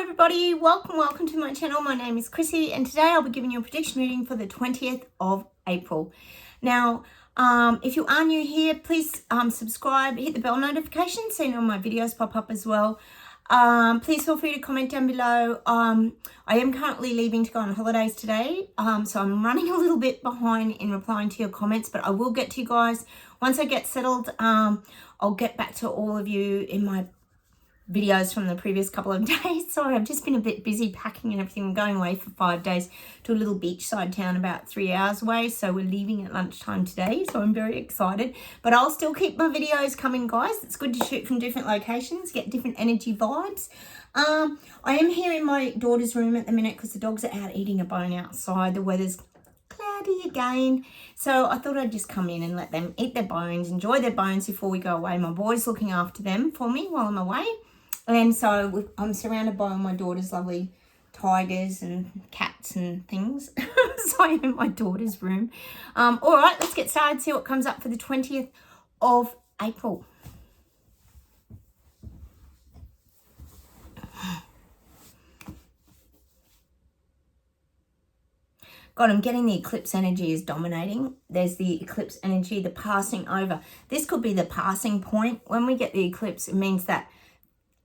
everybody, welcome to my channel. My name is Chrissy and today I'll be giving you a prediction reading for the 20th of April. Now, if you are new here, please subscribe, hit the bell notification so you know my videos pop up as well. Please feel free to comment down below. I am currently leaving to go on holidays today, so I'm running a little bit behind in replying to your comments, but I will get to you guys. Once I get settled, I'll get back to all of you in my videos from the previous couple of days. Sorry, I've just been a bit busy packing and everything. I'm going away for 5 days to a little beachside town about 3 hours away, so we're leaving at lunchtime today, so I'm very excited. But I'll still keep my videos coming, guys. It's good to shoot from different locations, get different energy vibes. I am here in my daughter's room at the minute because the dogs are out eating a bone outside. The weather's cloudy again, so I thought I'd just come in and let them eat their bones, enjoy their bones before we go away. My boy's looking after them for me while I'm away. And so I'm surrounded by all my daughter's lovely tigers and cats and things. So I am in my daughter's room. All right, let's get started, see what comes up for the 20th of April. God, I'm getting the eclipse energy is dominating. There's the eclipse energy, the passing over. This could be the passing point. When we get the eclipse, it means that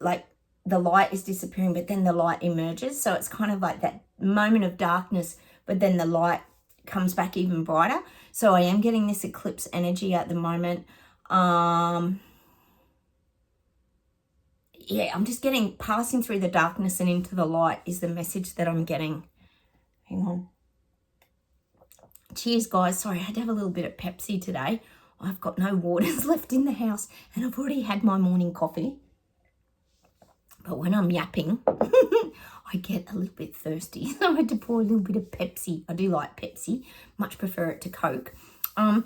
like the light is disappearing, but then the light emerges. So it's kind of like that moment of darkness, but then the light comes back even brighter. So I am getting this eclipse energy at the moment. Yeah, I'm just getting passing through the darkness and into the light is the message that I'm getting. Hang on. Cheers, guys. Sorry, I had to have a little bit of Pepsi today. I've got no waters left in the house and I've already had my morning coffee. But when I'm yapping, I get a little bit thirsty. So I had to pour a little bit of Pepsi. I do like Pepsi. Much prefer it to Coke. So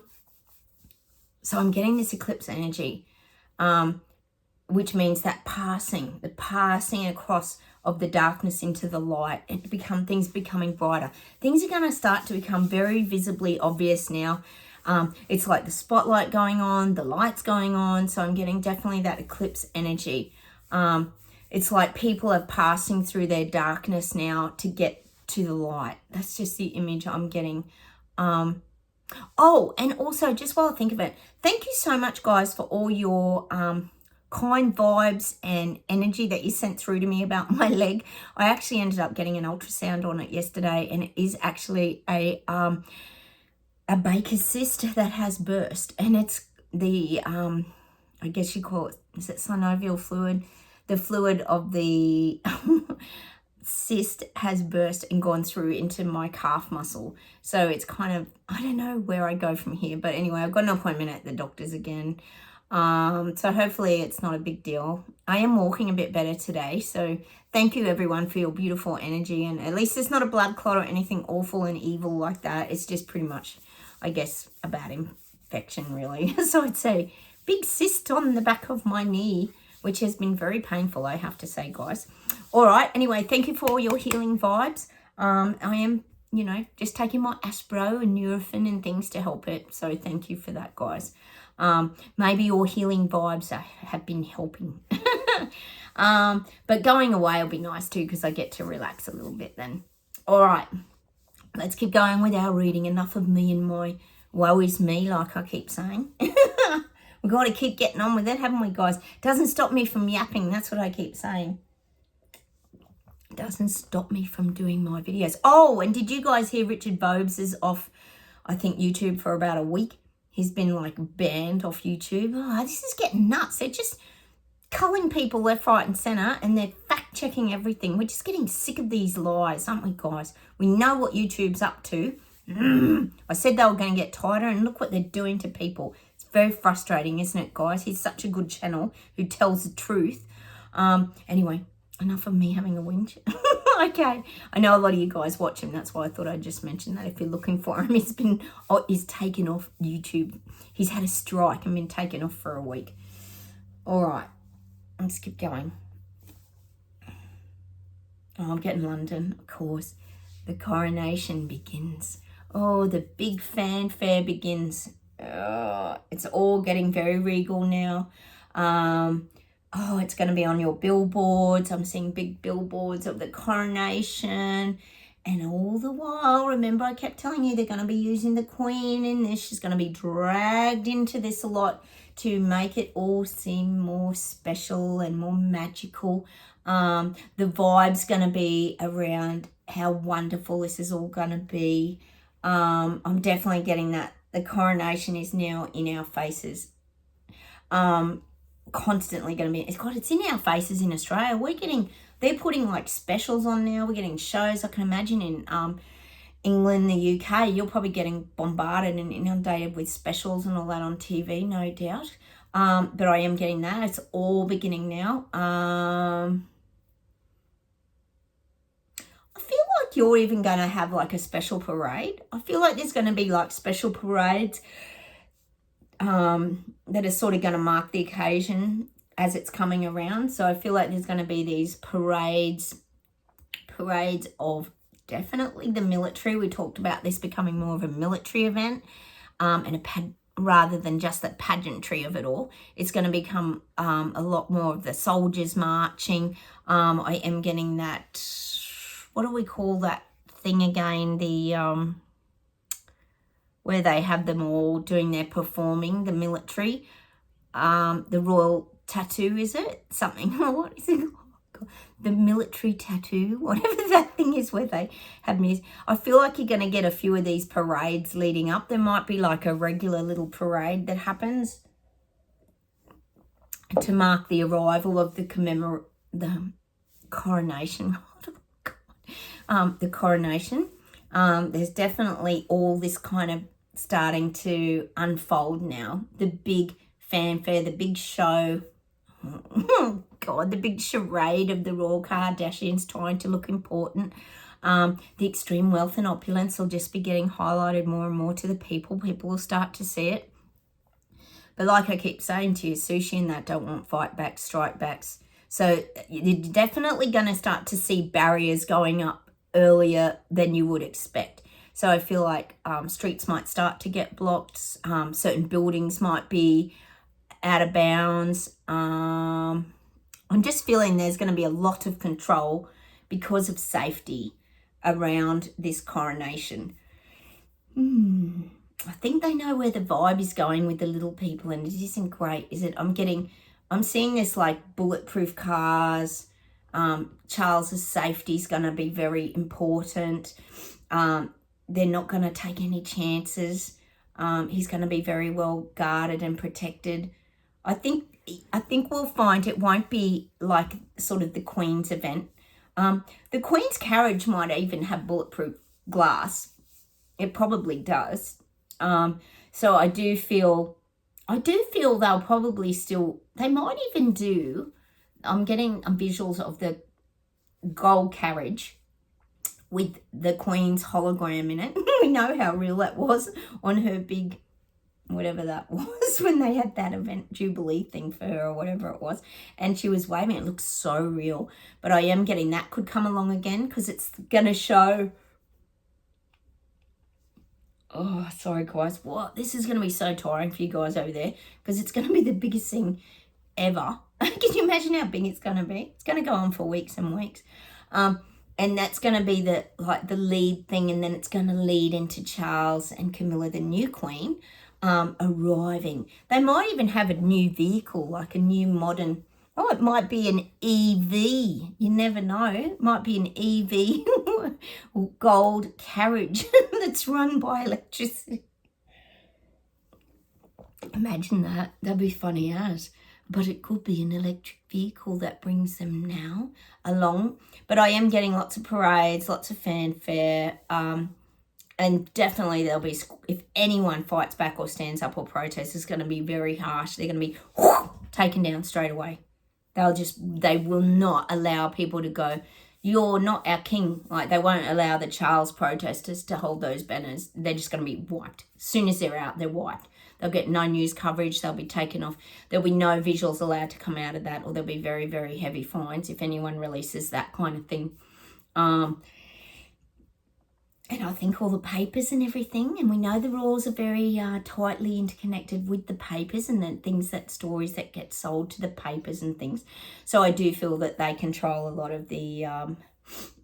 I'm getting this eclipse energy, which means that the passing across of the darkness into the light, and things becoming brighter. Things are going to start to become very visibly obvious now. It's like the spotlight going on, the lights going on. So I'm getting definitely that eclipse energy. It's like people are passing through their darkness now to get to the light. That's just the image I'm getting. Oh, and also, just while I think of it, thank you so much, guys, for all your kind vibes and energy that you sent through to me about my leg. I actually ended up getting an ultrasound on it yesterday, and it is actually a Baker's cyst that has burst. And it's the, I guess you call it, is it synovial fluid? The fluid of the cyst has burst and gone through into my calf muscle. So it's kind of, I don't know where I go from here. But anyway, I've got an appointment at the doctor's again. So hopefully it's not a big deal. I am walking a bit better today. So thank you everyone for your beautiful energy. And at least it's not a blood clot or anything awful and evil like that. It's just pretty much, I guess, a bad infection really. So it's a big cyst on the back of my knee, which has been very painful, I have to say, guys. All right, anyway, thank you for all your healing vibes. I am, just taking my Aspro and Nurofen and things to help it. So thank you for that, guys. Maybe your healing vibes have been helping. But going away will be nice too because I get to relax a little bit then. All right, let's keep going with our reading. Enough of me and my woe is me, like I keep saying. We've got to keep getting on with it, haven't we, guys? Doesn't stop me from yapping. That's what I keep saying. Doesn't stop me from doing my videos. Oh, and did you guys hear Richard Bobes is off, I think, YouTube for about a week? He's been, like, banned off YouTube. Oh, this is getting nuts. They're just culling people left, right, and centre, and they're fact-checking everything. We're just getting sick of these lies, aren't we, guys? We know what YouTube's up to. I said they were going to get tighter, and look what they're doing to people. Very frustrating, isn't it, guys? He's such a good channel who tells the truth. Anyway, enough of me having a whinge. Okay, I know a lot of you guys watch him. That's why I thought I'd just mention that if you're looking for him. He's taken off YouTube. He's had a strike and been taken off for a week. All right, let's keep going. Oh, I'm getting London, of course. The coronation begins. Oh, the big fanfare begins. It's all getting very regal now. Oh, it's going to be on your billboards. I'm seeing big billboards of the coronation. And all the while, remember I kept telling you they're going to be using the Queen in this. She's going to be dragged into this a lot to make it all seem more special and more magical. The vibe's going to be around how wonderful this is all going to be. I'm definitely getting that. The coronation is now in our faces. Constantly going to be, it's in our faces in Australia. They're putting like specials on now. We're getting shows. I can imagine in England, the UK, you're probably getting bombarded and inundated with specials and all that on TV, no doubt. But I am getting that. It's all beginning now. I feel like you're even going to have like a special parade. I feel like there's going to be like special parades that are sort of going to mark the occasion as it's coming around. So I feel like there's going to be these parades of definitely the military. We talked about this becoming more of a military event, and rather than just the pageantry of it all. It's going to become a lot more of the soldiers marching. I am getting that, what do we call that thing again? The where they have them all doing their performing, the military, the royal tattoo, is it? Something, what is it? The military tattoo, whatever that thing is where they have music. I feel like you're going to get a few of these parades leading up. There might be like a regular little parade that happens to mark the arrival of the coronation. The coronation. There's definitely all this kind of starting to unfold now. The big fanfare, the big show. Oh God, the big charade of the Royal Kardashians trying to look important. The extreme wealth and opulence will just be getting highlighted more and more to the people. People will start to see it. But like I keep saying to you, sushi and that don't want fight backs, strike backs. So you're definitely going to start to see barriers going up earlier than you would expect. So I feel like streets might start to get blocked. Certain buildings might be out of bounds. I'm just feeling there's going to be a lot of control because of safety around this coronation. I think they know where the vibe is going with the little people, and it isn't great, is it? I'm seeing this like bulletproof cars. Charles's safety is going to be very important. They're not going to take any chances. He's going to be very well guarded and protected. I think we'll find it won't be like sort of the Queen's event. The Queen's carriage might even have bulletproof glass. It probably does. So I do feel they'll probably they might even do, I'm getting visuals of the gold carriage with the Queen's hologram in it. We know how real that was on her big, whatever that was, when they had that event, Jubilee thing for her or whatever it was. And she was waving. It looks so real. But I am getting that could come along again because it's going to show. Oh, sorry, guys. What? This is going to be so tiring for you guys over there because it's going to be the biggest thing ever. Can you imagine how big it's going to be? It's going to go on for weeks and weeks. And that's going to be the lead thing, and then it's going to lead into Charles and Camilla, the new Queen, arriving. They might even have a new vehicle, like a new modern, it might be an EV. You never know. It might be an EV gold carriage that's run by electricity. Imagine that. That'd be funny as. But it could be an electric vehicle that brings them now along. But I am getting lots of parades, lots of fanfare, and definitely there'll be, if anyone fights back or stands up or protests, it's going to be very harsh. They're going to be taken down straight away. They will not allow people to go, you're not our king. Like, they won't allow the Charles protesters to hold those banners. They're just going to be wiped. As soon as they're out, they're wiped. They'll get no news coverage. They'll be taken off. There'll be no visuals allowed to come out of that, or there'll be very, very heavy fines if anyone releases that kind of thing. And And I think all the papers and everything, and we know the rules are very tightly interconnected with the papers and the things stories that get sold to the papers and things. So I do feel that they control a lot of the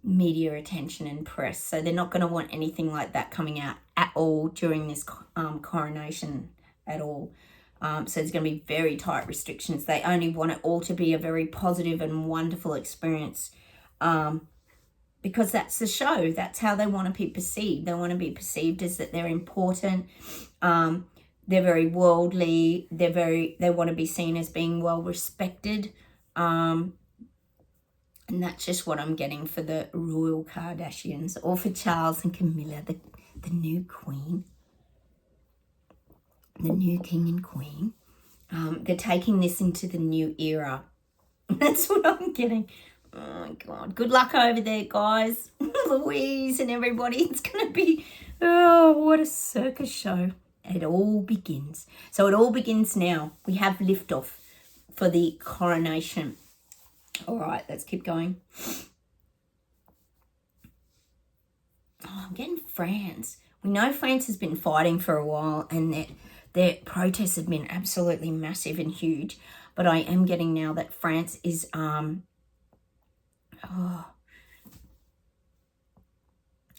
media attention and press. So they're not going to want anything like that coming out at all during this coronation at all. So there's going to be very tight restrictions. They only want it all to be a very positive and wonderful experience. Because that's the show. That's how they want to be perceived. They want to be perceived as that they're important. They're very worldly. They want to be seen as being well respected. And that's just what I'm getting for the royal Kardashians, or for Charles and Camilla, the new queen, the new king and queen. They're taking this into the new era. That's what I'm getting. Oh my God. Good luck over there, guys. Louise and everybody. It's going to be, oh, what a circus show. It all begins. So it all begins now. We have liftoff for the coronation. All right, let's keep going. Oh, I'm getting France. We know France has been fighting for a while, and their protests have been absolutely massive and huge. But I am getting now that France is...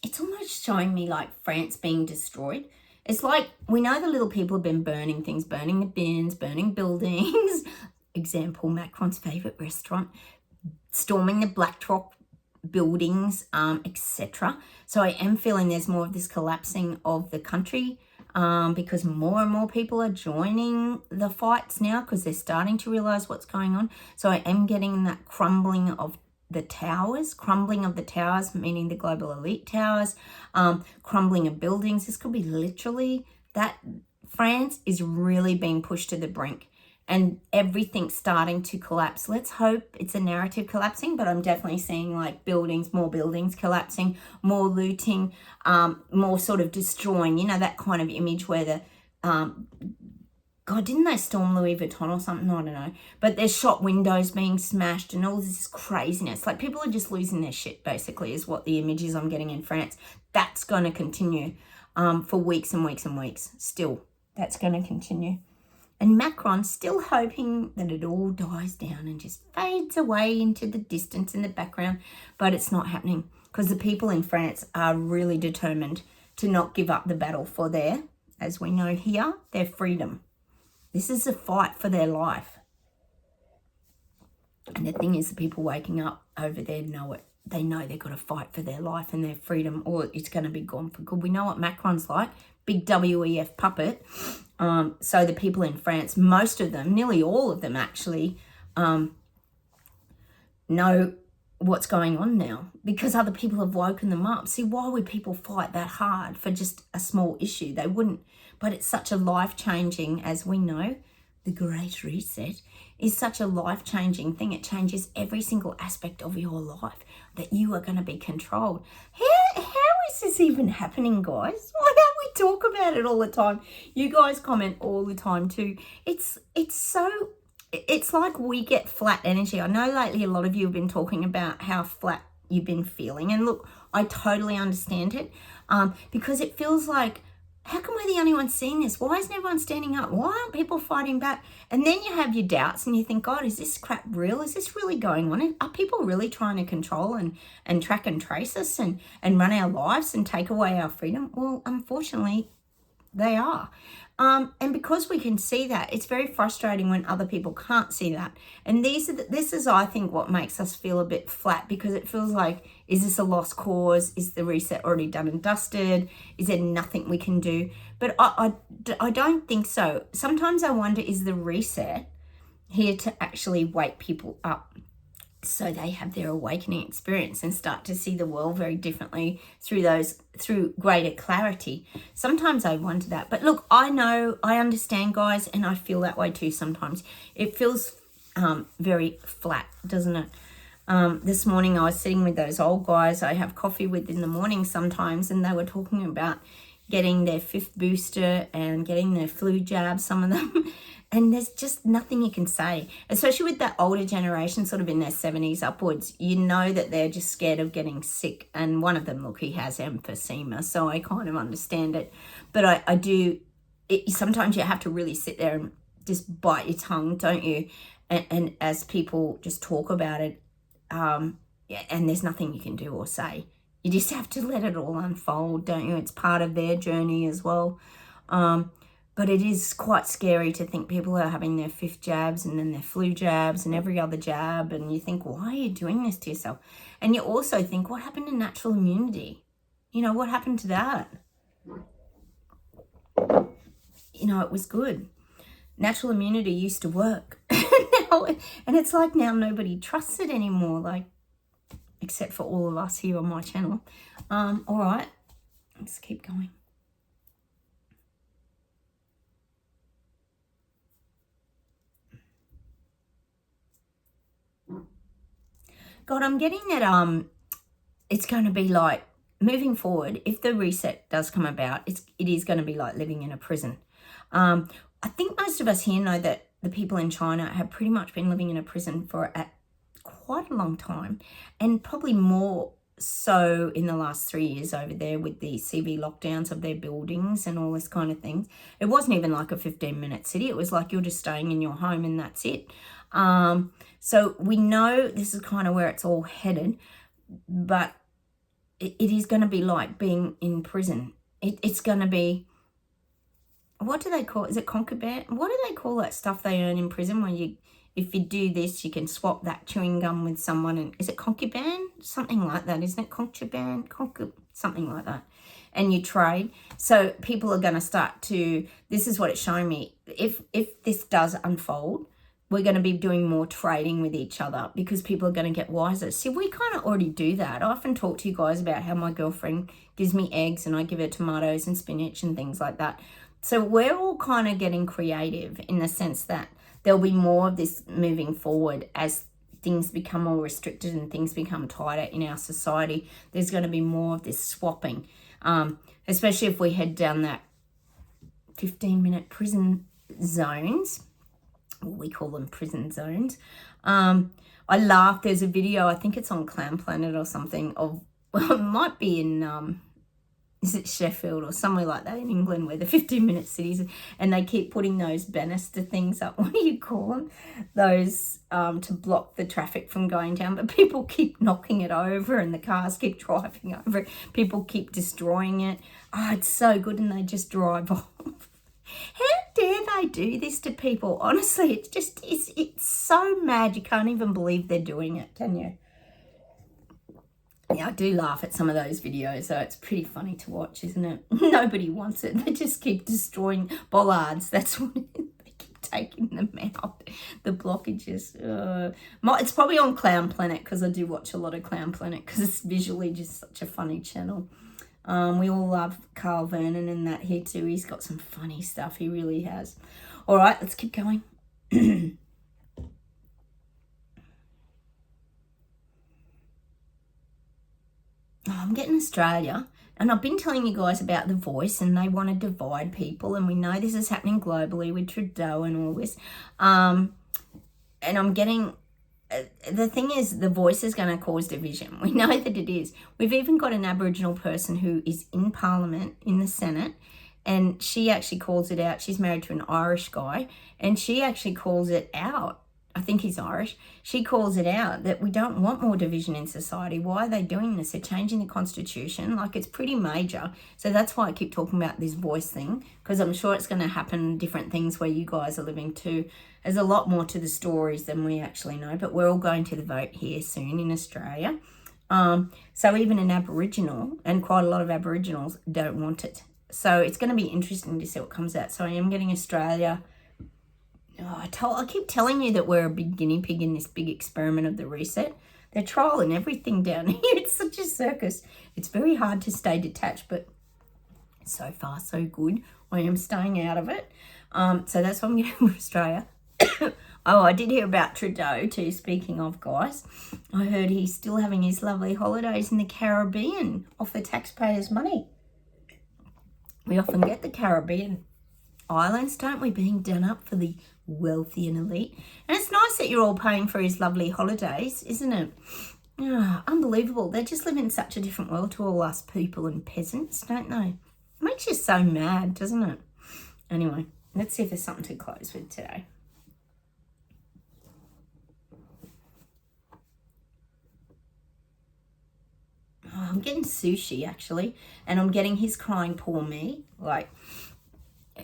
it's almost showing me like France being destroyed. It's like, we know the little people have been burning things, burning the bins, burning buildings. Example, Macron's favourite restaurant. Storming the BlackRock buildings, etc. So I am feeling there's more of this collapsing of the country because more and more people are joining the fights now because they're starting to realise what's going on. So I am getting that crumbling of the towers, meaning the global elite towers, crumbling of buildings. This could be literally that. France is really being pushed to the brink and everything's starting to collapse. Let's hope it's a narrative collapsing, but I'm definitely seeing like more buildings collapsing, more looting, more sort of destroying, you know, that kind of image where the, God, didn't they storm Louis Vuitton or something? I don't know. But there's shop windows being smashed and all this craziness. Like, people are just losing their shit, basically, is what the image is I'm getting in France. That's going to continue for weeks and weeks and weeks. Still, that's going to continue. And Macron's still hoping that it all dies down and just fades away into the distance in the background. But it's not happening because the people in France are really determined to not give up the battle for their, as we know here, their freedom. This is a fight for their life. And the thing is, the people waking up over there know it. They know they've got to fight for their life and their freedom, or it's going to be gone for good. We know what Macron's like. Big WEF puppet. So the people in France, most of them, nearly all of them actually, know what's going on now because other people have woken them up. See, why would people fight that hard for just a small issue? They wouldn't. But it's such a life-changing, as we know, the Great Reset is such a life-changing thing. It changes every single aspect of your life, that you are going to be controlled. How is this even happening, guys? Why don't we talk about it all the time? You guys comment all the time too. It's like we get flat energy. I know lately a lot of you have been talking about how flat you've been feeling. And look, I totally understand it because it feels like, how come we're the only ones seeing this? Why isn't everyone standing up? Why aren't people fighting back? And then you have your doubts and you think, God, is this crap real? Is this really going on? Are people really trying to control and track and trace us and run our lives and take away our freedom? Well, unfortunately, they are. And because we can see that, it's very frustrating when other people can't see that. And this is, I think, what makes us feel a bit flat, because it feels like, is this a lost cause? Is the reset already done and dusted? Is there nothing we can do? But I don't think so. Sometimes I wonder, is the reset here to actually wake people up so they have their awakening experience and start to see the world very differently through greater clarity? Sometimes I wonder that. But look, I know, I understand, guys, and I feel that way too sometimes. It feels very flat, doesn't it? This morning I was sitting with those old guys I have coffee with in the morning sometimes, and they were talking about getting their 5th booster and getting their flu jab, some of them. And there's just nothing you can say, especially with that older generation, sort of in their 70s upwards. You know that they're just scared of getting sick. And one of them, look, he has emphysema, so I kind of understand it. But I do, sometimes you have to really sit there and just bite your tongue, don't you? And as people just talk about it, and there's nothing you can do or say. You just have to let it all unfold, don't you? It's part of their journey as well. But it is quite scary to think people are having their 5th jabs and then their flu jabs and every other jab. And you think, why are you doing this to yourself? And you also think, what happened to natural immunity? You know, what happened to that? You know, it was good. Natural immunity used to work. And it's like now nobody trusts it anymore, like, except for all of us here on my channel. All right, let's keep going. God, I'm getting that it's going to be like, moving forward, if the reset does come about, it is going to be like living in a prison. I think most of us here know that the people in China have pretty much been living in a prison for quite a long time, and probably more so in the last 3 years over there with the CV lockdowns of their buildings and all this kind of things. It wasn't even like a 15-minute city. It was like you're just staying in your home and that's it. So we know this is kind of where it's all headed, but it is going to be like being in prison. It's going to be, what do they call it? Is it concubine? What do they call that stuff they earn in prison where if you do this, you can swap that chewing gum with someone? And is it concubine? Something like that, isn't it? Concubine? Something like that. And you trade. So people are going to start to, this is what it's showing me. If this does unfold, we're going to be doing more trading with each other because people are going to get wiser. See, we kind of already do that. I often talk to you guys about how my girlfriend gives me eggs and I give her tomatoes and spinach and things like that. So we're all kind of getting creative in the sense that there'll be more of this moving forward as things become more restricted and things become tighter in our society. There's going to be more of this swapping, especially if we head down that 15-minute prison zones. We call them prison zones. I laughed. There's a video, I think it's on Clown Planet or something, of, well, it might be in, is it Sheffield or somewhere like that in England, where the 15-minute cities, and they keep putting those banister things up. What do you call them? Those to block the traffic from going down. But people keep knocking it over and the cars keep driving over it. People keep destroying it. Oh, it's so good, and they just drive off. How dare they do this to people? Honestly, it's just, it's so mad. You can't even believe they're doing it, can you? Yeah, I do laugh at some of those videos, so it's pretty funny to watch, isn't it? Nobody wants it. They just keep destroying bollards. That's what it is. They keep taking them out. The blockages. It's probably on Clown Planet, because I do watch a lot of Clown Planet, because it's visually just such a funny channel. We all love Carl Vernon and that here too. He's got some funny stuff. He really has. All right, let's keep going. I'm getting Australia, and I've been telling you guys about The Voice, and they want to divide people, and we know this is happening globally with Trudeau and all this. And I'm getting, the thing is, The Voice is going to cause division. We know that it is. We've even got an Aboriginal person who is in Parliament, in the Senate, and she actually calls it out. She's married to an Irish guy, and she actually calls it out. I think he's Irish. She calls it out that we don't want more division in society. Why are they doing this? They're changing the constitution. Like, it's pretty major. So that's why I keep talking about this voice thing, because I'm sure it's going to happen, different things where you guys are living too. There's a lot more to the stories than we actually know, but we're all going to the vote here soon in Australia. So even an Aboriginal, and quite a lot of Aboriginals, don't want it. So it's going to be interesting to see what comes out. So I am getting Australia. I keep telling you that we're a big guinea pig in this big experiment of the reset. They're trolling everything down here. It's such a circus. It's very hard to stay detached, but so far so good. I am staying out of it. So that's what I'm getting with Australia. Oh, I did hear about Trudeau too, speaking of, guys. I heard he's still having his lovely holidays in the Caribbean off the taxpayers' money. We often get the Caribbean islands, don't we, being done up for the wealthy and elite. And it's nice that you're all paying for his lovely holidays, isn't it? Oh, unbelievable. They just live in such a different world to all us people and peasants, don't they? It makes you so mad, doesn't it? Anyway, let's see if there's something to close with today. Oh, I'm getting sushi, actually. And I'm getting his crying, poor me. Like,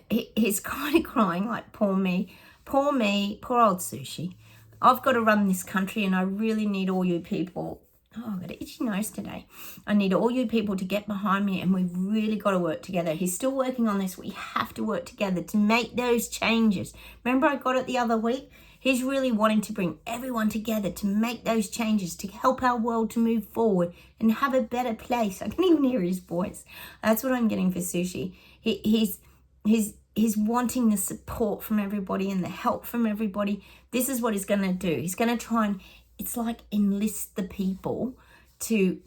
he's kind of crying, like, poor me, poor old sushi. I've got to run this country and I really need all you people. Oh, I've got an itchy nose today. I need all you people to get behind me and we've really got to work together. He's still working on this. We have to work together to make those changes. Remember I got it the other week? He's really wanting to bring everyone together to make those changes, to help our world to move forward and have a better place. I can even hear his voice. That's what I'm getting for sushi. He's wanting the support from everybody and the help from everybody. This is what he's going to do. He's going to try and, it's like enlist the people to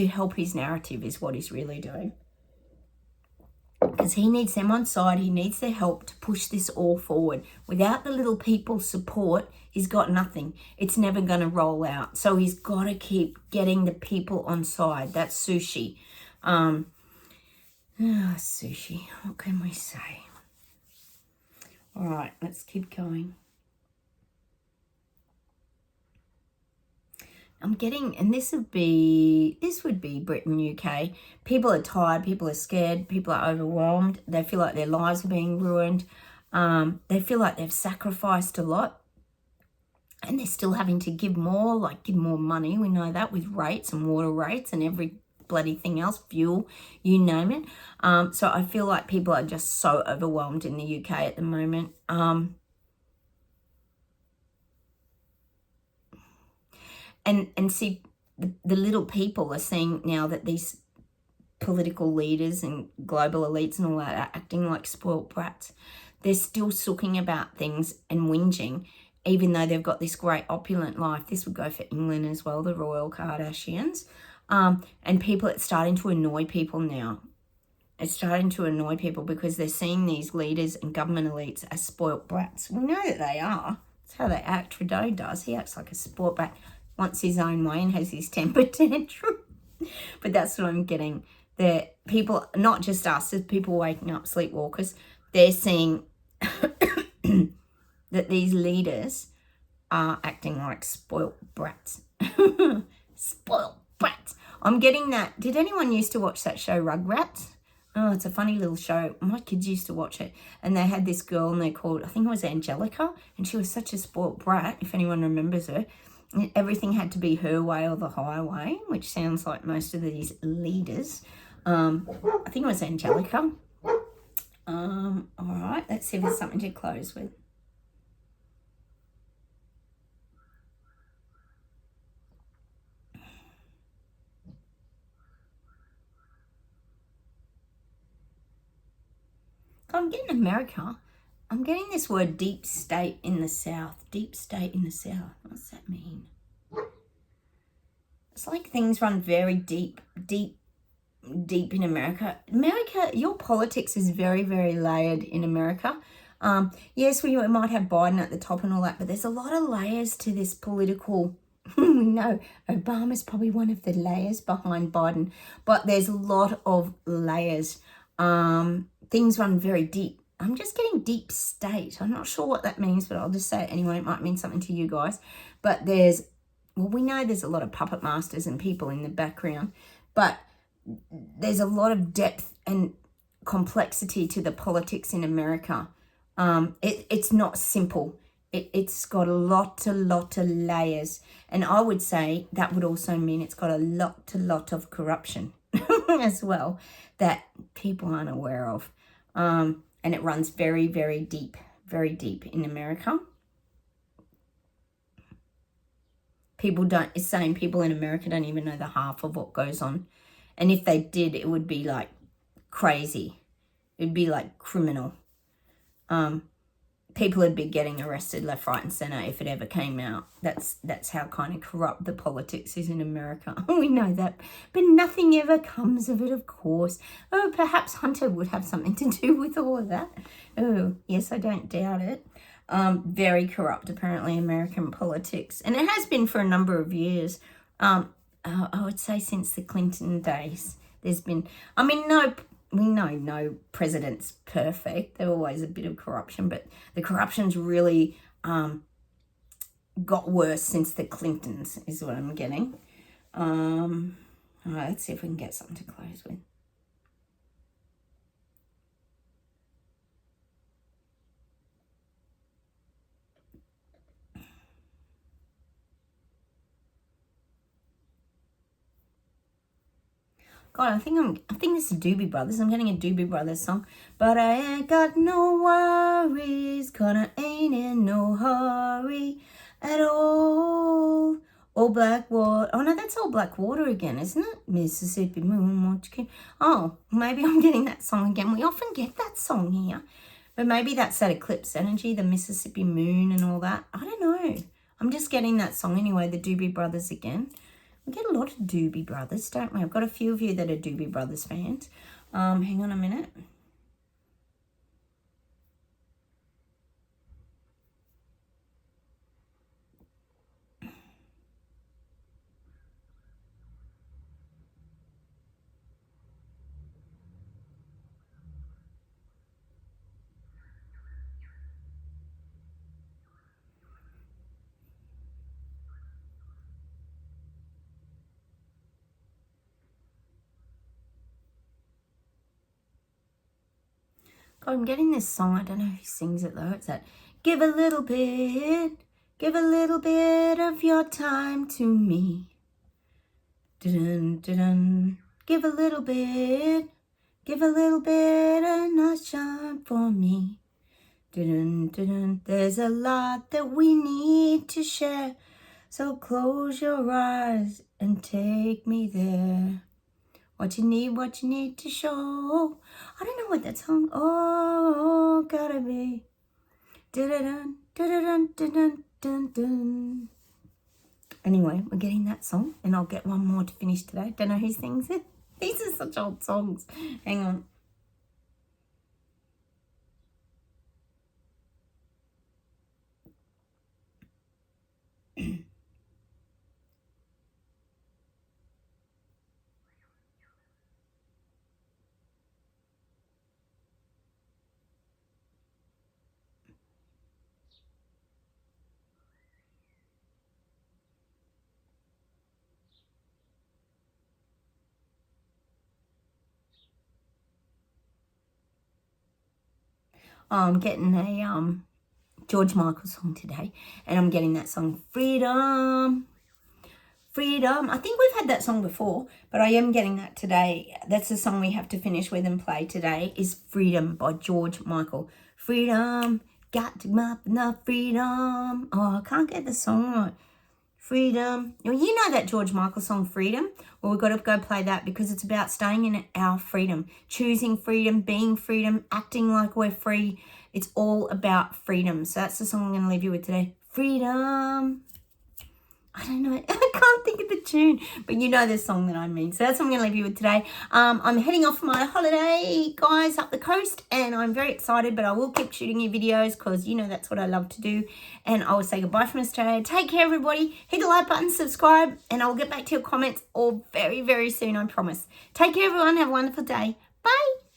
help his narrative is what he's really doing. Because he needs them on side. He needs their help to push this all forward. Without the little people's support, he's got nothing. It's never going to roll out. So he's got to keep getting the people on side. That's sushi. Sushi. What can we say? All right, let's keep going. I'm getting, and this would be Britain, UK. People are tired, people are scared, people are overwhelmed. They feel like their lives are being ruined. They feel like they've sacrificed a lot and they're still having to give more, like give more money. We know that with rates and water rates and every bloody thing else, fuel, you name it. So I feel like people are just so overwhelmed in the UK at the moment. And see, the little people are seeing now that these political leaders and global elites and all that are acting like spoilt brats. They're still sooking about things and whinging, even though they've got this great opulent life. This would go for England as well, the royal Kardashians. And people, it's starting to annoy people now. It's starting to annoy people because they're seeing these leaders and government elites as spoilt brats. We know that they are. That's how they act. Trudeau does. He acts like a spoilt brat, wants his own way and has his temper tantrum. But that's what I'm getting. The people, not just us, as people waking up, sleepwalkers, they're seeing that these leaders are acting like spoilt brats. Spoilt brats. I'm getting that. Did anyone used to watch that show Rugrats? Oh, it's a funny little show. My kids used to watch it. And they had this girl and they called, I think it was Angelica. And she was such a spoilt brat, if anyone remembers her. Everything had to be her way or the highway, which sounds like most of these leaders. I think it was Angelica. All right, let's see if there's something to close with. I'm getting America. I'm getting this word deep state in the South. Deep state in the South. What's that mean? It's like things run very deep in America. America, your politics is very, very layered in America. Yes, we might have Biden at the top and all that, but there's a lot of layers to this political. We know Obama's probably one of the layers behind Biden, but there's a lot of layers. Things run very deep. I'm just getting deep state. I'm not sure what that means, but I'll just say it anyway. It might mean something to you guys. But we know there's a lot of puppet masters and people in the background, but there's a lot of depth and complexity to the politics in America. It's not simple. It's got a lot of layers. And I would say that would also mean it's got a lot of corruption as well that people aren't aware of. And it runs very, very deep in America. People in America don't even know the half of what goes on. And if they did, it would be like crazy. It'd be like criminal. People would be getting arrested left, right, and center if it ever came out. That's how kind of corrupt the politics is in America. We know that. But nothing ever comes of it, of course. Oh, perhaps Hunter would have something to do with all of that. Oh, yes, I don't doubt it. Very corrupt, apparently, American politics. And it has been for a number of years. I would say since the Clinton days. There's been, I mean, we know no president's perfect. There's always a bit of corruption, but the corruption's really got worse since the Clintons, is what I'm getting. All right, let's see if we can get something to close with. God, I think this is Doobie Brothers. I'm getting a Doobie Brothers song. But I ain't got no worries, 'cause I ain't in no hurry at all. All black water. Oh no, that's all black water again, isn't it? Mississippi moon, won't you keep... Oh, maybe I'm getting that song again. We often get that song here. But maybe that's that eclipse energy, the Mississippi moon and all that. I don't know. I'm just getting that song anyway, the Doobie Brothers again. We get a lot of Doobie Brothers, don't we? I've got a few of you that are Doobie Brothers fans. Hang on a minute. God, I'm getting this song. I don't know who sings it though. It's that, give a little bit of your time to me. Dun, dun, dun. Give a little bit of nice shine for me. Dun, dun, dun. There's a lot that we need to share, so close your eyes and take me there. What you need to show. I don't know what that song. Oh, gotta be. Dun, dun, dun, dun, dun, dun. Anyway, we're getting that song, and I'll get one more to finish today. Don't know who sings it. These are such old songs. Hang on. I'm getting a George Michael song today, and I'm getting that song Freedom. Freedom. I think we've had that song before, but I am getting that today. That's the song we have to finish with and play today, is Freedom by George Michael. Freedom, got to map enough freedom. Oh, I can't get the song right. Freedom. You know that George Michael song, Freedom? Well, we've got to go play that because it's about staying in our freedom, choosing freedom, being freedom, acting like we're free. It's all about freedom. So that's the song I'm going to leave you with today. Freedom. I don't know. I can't think of the tune, but you know the song that I mean. So that's what I'm going to leave you with today. I'm heading off for my holiday, guys, up the coast, and I'm very excited, but I will keep shooting you videos because, you know, that's what I love to do. And I will say goodbye from Australia. Take care, everybody. Hit the like button, subscribe, and I will get back to your comments all very, very soon, I promise. Take care, everyone. Have a wonderful day. Bye.